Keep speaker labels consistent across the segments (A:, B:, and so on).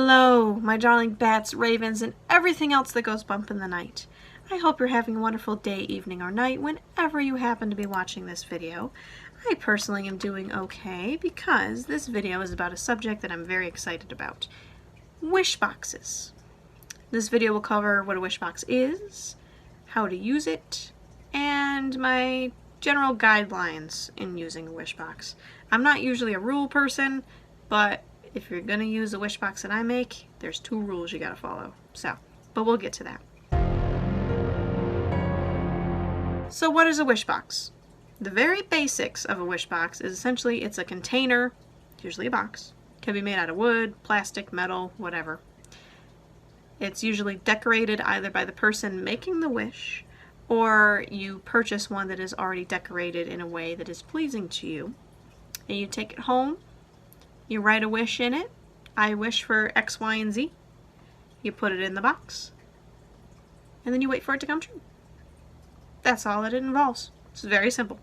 A: Hello, my darling bats, ravens, and everything else that goes bump in the night. I hope you're having a wonderful day, evening, or night whenever you happen to be watching this video. I personally am doing okay because this video is about a subject that I'm very excited about. Wishboxes. This video will cover what a wishbox is, how to use it, and my general guidelines in using a wishbox. I'm not usually a rule person, but if you're going to use a wishbox that I make, there's 2 rules you got to follow. But we'll get to that. So what is a wishbox? The very basics of a wishbox is essentially it's a container, usually a box. It can be made out of wood, plastic, metal, whatever. It's usually decorated either by the person making the wish, or you purchase one that is already decorated in a way that is pleasing to you. And you take it home. You write a wish in it. I wish for X, Y, and Z. You put it in the box. And then you wait for it to come true. That's all that it involves. It's very simple.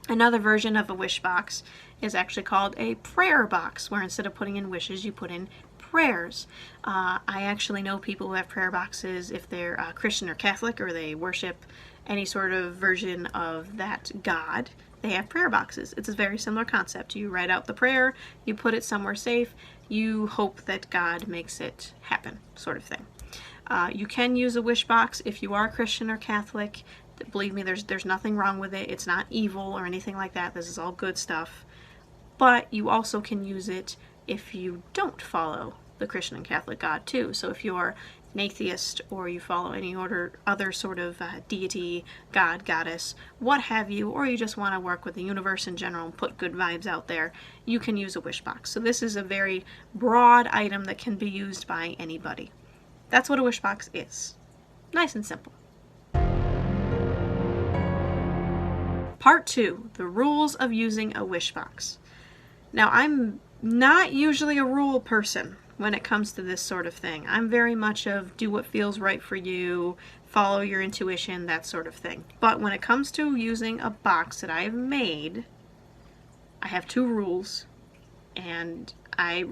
A: Another version of a wish box is actually called a prayer box, where instead of putting in wishes, you put in prayers. I actually know people who have prayer boxes if they're Christian or Catholic, or they worship any sort of version of that God. They have prayer boxes. It's a very similar concept. You write out the prayer, you put it somewhere safe, you hope that God makes it happen, sort of thing. You can use a wish box if you are Christian or Catholic. Believe me, there's nothing wrong with it. It's not evil or anything like that. This is all good stuff. But you also can use it if you don't follow the Christian and Catholic God too. So if you're an atheist, or you follow any other sort of deity, god, goddess, what have you, or you just want to work with the universe in general and put good vibes out there, you can use a wish box. So this is a very broad item that can be used by anybody. That's what a wish box is. Nice and simple. Part 2, the rules of using a wish box. Now, I'm not usually a rule person when it comes to this sort of thing. I'm very much of do what feels right for you, follow your intuition, that sort of thing. But when it comes to using a box that I have made, I have 2 rules, and I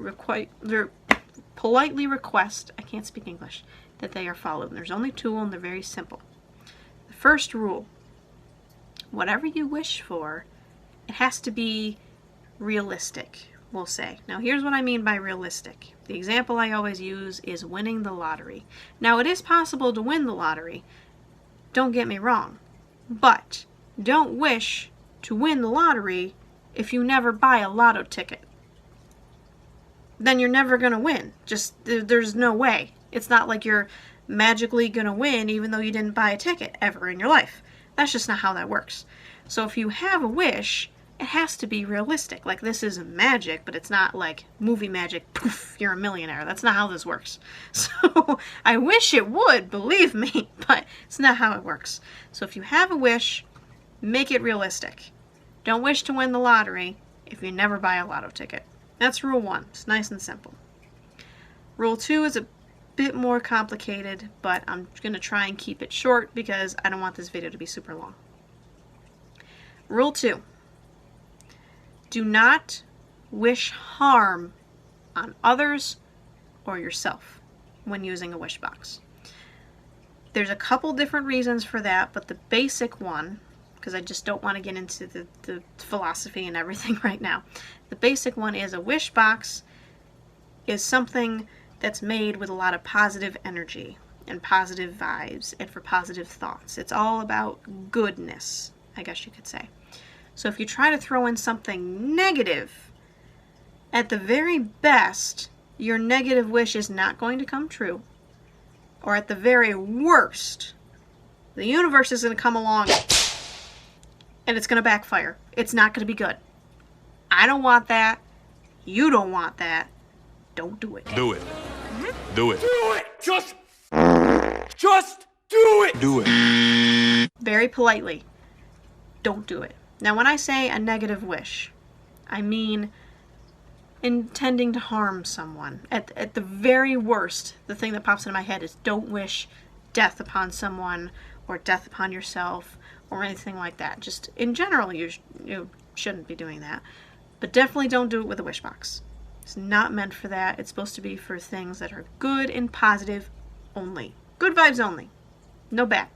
A: politely request, I can't speak English, that they are followed. And there's only 2 and they're very simple. The first rule, whatever you wish for, it has to be realistic, we'll say. Now here's what I mean by realistic. The example I always use is winning the lottery. Now it is possible to win the lottery, don't get me wrong, but don't wish to win the lottery if you never buy a lotto ticket. Then you're never going to win. There's no way. It's not like you're magically going to win even though you didn't buy a ticket ever in your life. That's just not how that works. So if you have a wish, it has to be realistic. Like, this is magic, but it's not like movie magic, poof, you're a millionaire. That's not how this works. So I wish it would, believe me, but it's not how it works. So if you have a wish, make it realistic. Don't wish to win the lottery if you never buy a lotto ticket. That's rule 1. It's nice and simple. Rule 2 is a bit more complicated, but I'm going to try and keep it short because I don't want this video to be super long. Rule 2. Do not wish harm on others or yourself when using a wish box. There's a couple different reasons for that, but the basic one, because I just don't want to get into the philosophy and everything right now. The basic one is a wish box is something that's made with a lot of positive energy and positive vibes and for positive thoughts. It's all about goodness, I guess you could say. So if you try to throw in something negative, at the very best, your negative wish is not going to come true. Or at the very worst, the universe is going to come along and it's going to backfire. It's not going to be good. I don't want that. You don't want that. Don't do it.
B: Do it.
A: Mm-hmm.
B: Do it.
C: Do it! Just do it!
B: Do it.
A: Very politely, don't do it. Now, when I say a negative wish, I mean intending to harm someone. At the very worst, the thing that pops into my head is don't wish death upon someone or death upon yourself or anything like that. Just in general, you shouldn't be doing that. But definitely don't do it with a wish box. It's not meant for that. It's supposed to be for things that are good and positive only. Good vibes only. No bad.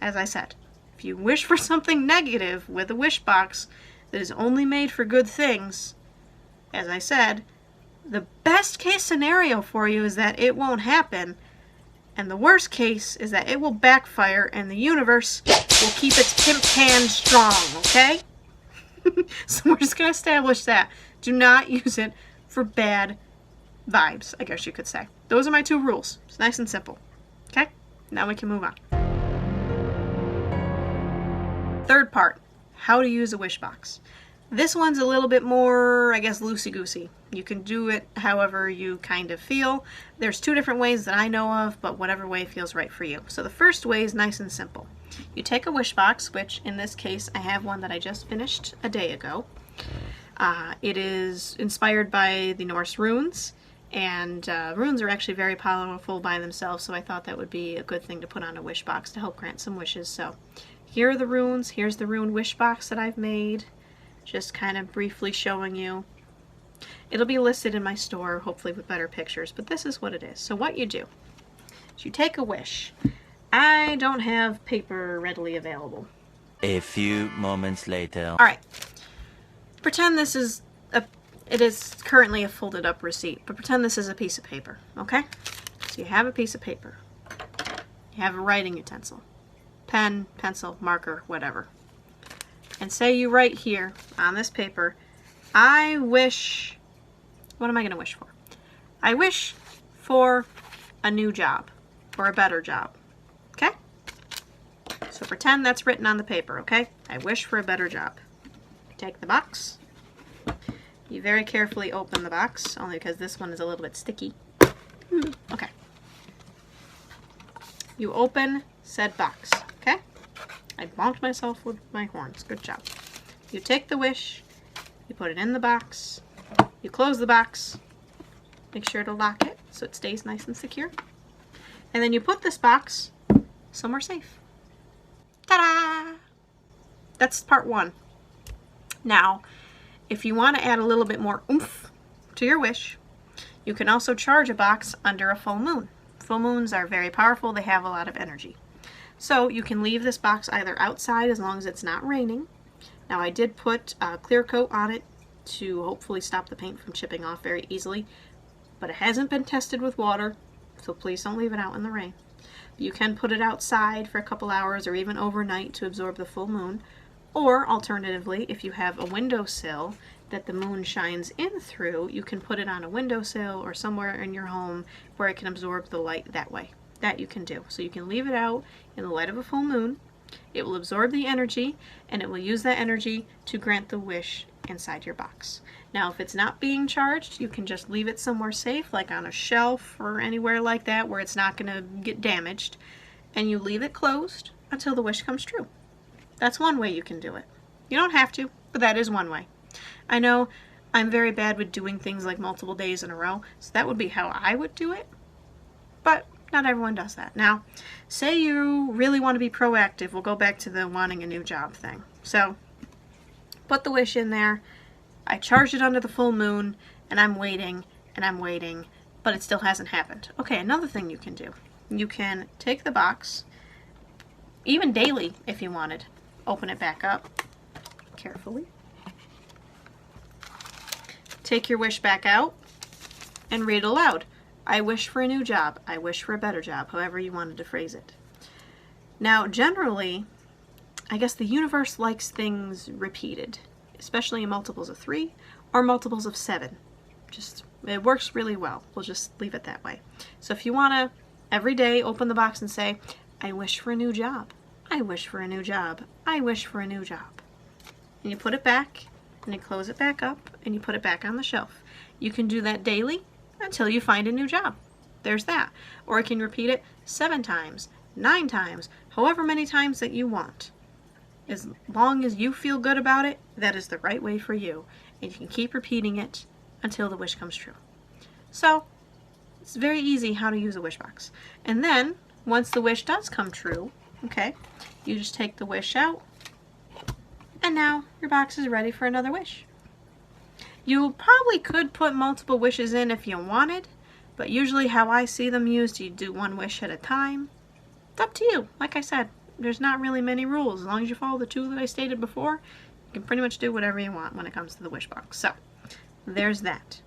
A: As I said, if you wish for something negative with a wish box that is only made for good things, as I said, the best case scenario for you is that it won't happen, and the worst case is that it will backfire and the universe will keep its pimp hand strong, okay? So we're just going to establish that. Do not use it for bad vibes, I guess you could say. Those are my 2 rules. It's nice and simple. Okay? Now we can move on. Third part, how to use a wish box. This one's a little bit more, I guess, loosey-goosey. You can do it however you kind of feel. There's 2 different ways that I know of, but whatever way feels right for you. So the first way is nice and simple. You take a wish box, which in this case I have one that I just finished a day ago. It is inspired by the Norse runes, and runes are actually very powerful by themselves, so I thought that would be a good thing to put on a wish box to help grant some wishes. So here are the runes. Here's the rune wish box that I've made. Just kind of briefly showing you. It'll be listed in my store, hopefully with better pictures, but this is what it is. So what you do is you take a wish. I don't have paper readily available.
B: A few moments later.
A: Alright. Pretend this is it is currently a folded up receipt, but pretend this is a piece of paper, okay? So you have a piece of paper. You have a writing utensil. Pen, pencil, marker, whatever. And say you write here on this paper, I wish, what am I going to wish for? I wish for a new job, or a better job, okay? So pretend that's written on the paper, okay? I wish for a better job. Take the box. You very carefully open the box, only because this one is a little bit sticky. Okay. You open said box, okay? I bonked myself with my horns. Good job. You take the wish, you put it in the box, you close the box, make sure to lock it so it stays nice and secure, and then you put this box somewhere safe. Ta-da! That's part 1. Now, if you want to add a little bit more oomph to your wish, you can also charge a box under a full moon. Full moons are very powerful. They have a lot of energy. So you can leave this box either outside as long as it's not raining. Now I did put a clear coat on it to hopefully stop the paint from chipping off very easily, but it hasn't been tested with water, so please don't leave it out in the rain. You can put it outside for a couple hours or even overnight to absorb the full moon, or alternatively, if you have a windowsill that the moon shines in through, you can put it on a windowsill or somewhere in your home where it can absorb the light that way. That you can do. So you can leave it out in the light of a full moon. It will absorb the energy, and it will use that energy to grant the wish inside your box. Now, if it's not being charged, you can just leave it somewhere safe, like on a shelf or anywhere like that where it's not going to get damaged, and you leave it closed until the wish comes true. That's one way you can do it. You don't have to, but that is one way. I know I'm very bad with doing things like multiple days in a row, so that would be how I would do it, but not everyone does that. Now, say you really want to be proactive. We'll go back to the wanting a new job thing. So, put the wish in there. I charged it under the full moon, and I'm waiting, but it still hasn't happened. Okay, another thing you can do. You can take the box, even daily if you wanted. Open it back up carefully. Take your wish back out and read aloud. I wish for a new job. I wish for a better job, however you wanted to phrase it. Now, generally, I guess the universe likes things repeated, especially in multiples of 3 or multiples of 7. It works really well. We'll just leave it that way. So if you want to, every day, open the box and say, I wish for a new job. I wish for a new job. I wish for a new job. And you put it back, and you close it back up, and you put it back on the shelf. You can do that daily until you find a new job. There's that. Or you can repeat it 7 times, 9 times, however many times that you want. As long as you feel good about it, that is the right way for you. And you can keep repeating it until the wish comes true. So, it's very easy how to use a wish box. And then, once the wish does come true, okay, you just take the wish out, and now your box is ready for another wish. You probably could put multiple wishes in if you wanted, but usually how I see them used, you do one wish at a time. It's up to you. Like I said, there's not really many rules. As long as you follow the 2 that I stated before, you can pretty much do whatever you want when it comes to the Wishbox. So, there's that.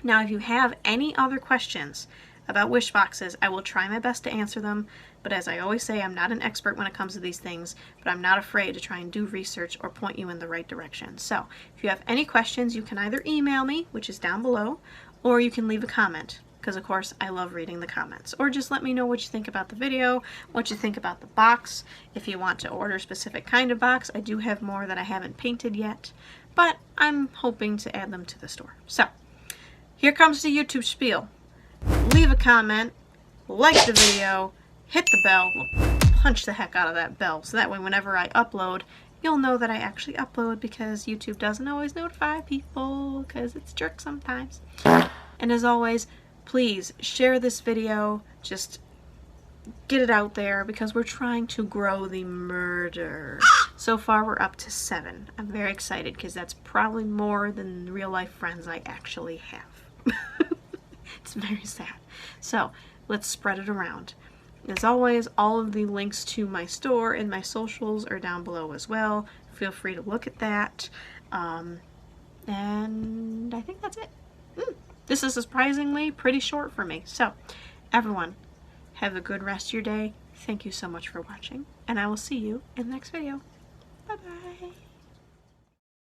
A: Now, if you have any other questions about Wishboxes, I will try my best to answer them, but as I always say, I'm not an expert when it comes to these things, but I'm not afraid to try and do research or point you in the right direction. So, if you have any questions, you can either email me, which is down below, or you can leave a comment, because of course I love reading the comments. Or just let me know what you think about the video, what you think about the box. If you want to order a specific kind of box, I do have more that I haven't painted yet, but I'm hoping to add them to the store. So, here comes the YouTube spiel. Leave a comment, like the video, hit the bell, punch the heck out of that bell, so that way whenever I upload, you'll know that I actually upload, because YouTube doesn't always notify people, because it's a jerk sometimes. And as always, please share this video, just get it out there, because we're trying to grow the murder. So far we're up to 7. I'm very excited, because that's probably more than real life friends I actually have. It's very sad. So let's spread it around. As always, all of the links to my store and my socials are down below as well. Feel free to look at that. And I think that's it. This is surprisingly pretty short for me. So, everyone, have a good rest of your day. Thank you so much for watching, and I will see you in the next video. Bye-bye.